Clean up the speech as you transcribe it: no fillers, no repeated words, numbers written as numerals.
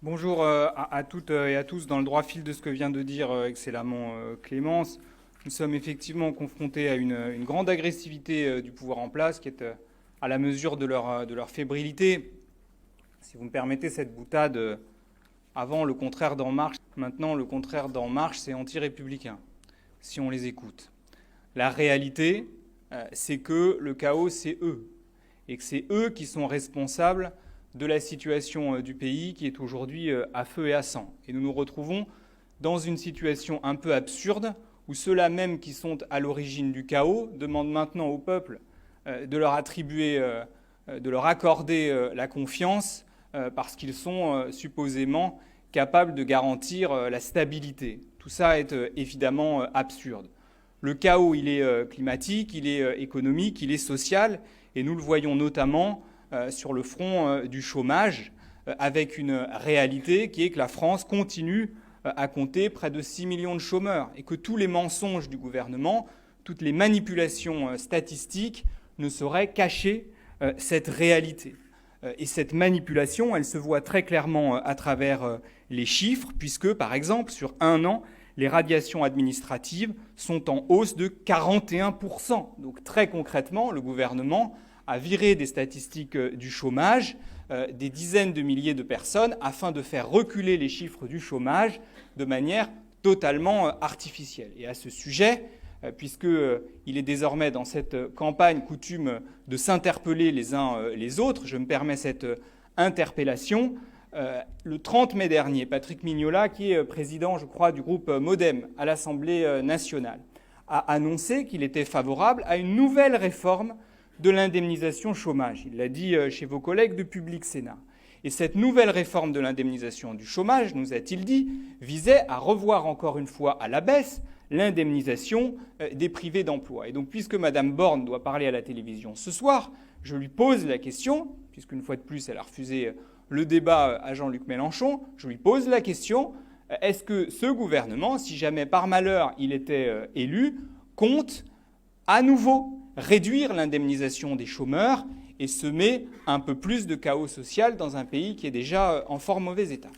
Bonjour à toutes et à tous. Dans le droit fil de ce que vient de dire excellemment Clémence, nous sommes effectivement confrontés à une grande agressivité du pouvoir en place qui est à la mesure de leur fébrilité. Si vous me permettez cette boutade, avant le contraire d'En Marche, maintenant le contraire d'En Marche, c'est anti-républicain, si on les écoute. La réalité, c'est que le chaos, c'est eux, et que c'est eux qui sont responsables de la situation du pays qui est aujourd'hui à feu et à sang. Et nous nous retrouvons dans une situation un peu absurde où ceux-là même qui sont à l'origine du chaos demandent maintenant au peuple de leur attribuer, de leur accorder la confiance parce qu'ils sont supposément capables de garantir la stabilité. Tout ça est évidemment absurde. Le chaos, il est climatique, il est économique, il est social, et nous le voyons notamment sur le front du chômage, avec une réalité qui est que la France continue à compter près de 6 millions de chômeurs et que tous les mensonges du gouvernement, toutes les manipulations statistiques ne sauraient cacher cette réalité. Et cette manipulation, elle se voit très clairement à travers les chiffres, puisque, par exemple, sur un an, les radiations administratives sont en hausse de 41%. Donc très concrètement, le gouvernement a viré des statistiques du chômage des dizaines de milliers de personnes afin de faire reculer les chiffres du chômage de manière totalement artificielle. Et à ce sujet, puisqu'il est désormais dans cette campagne coutume de s'interpeller les uns les autres, je me permets cette interpellation. Le 30 mai dernier, Patrick Mignola, qui est président, je crois, du groupe MoDem à l'Assemblée nationale, a annoncé qu'il était favorable à une nouvelle réforme de l'indemnisation chômage. Il l'a dit chez vos collègues de Public Sénat. Et cette nouvelle réforme de l'indemnisation du chômage, nous a-t-il dit, visait à revoir encore une fois à la baisse l'indemnisation des privés d'emploi. Et donc, puisque Mme Borne doit parler à la télévision ce soir, je lui pose la question, puisqu'une fois de plus, elle a refusé le débat à Jean-Luc Mélenchon, je lui pose la question, est-ce que ce gouvernement, si jamais par malheur il était élu, compte à nouveau réduire l'indemnisation des chômeurs et semer un peu plus de chaos social dans un pays qui est déjà en fort mauvais état?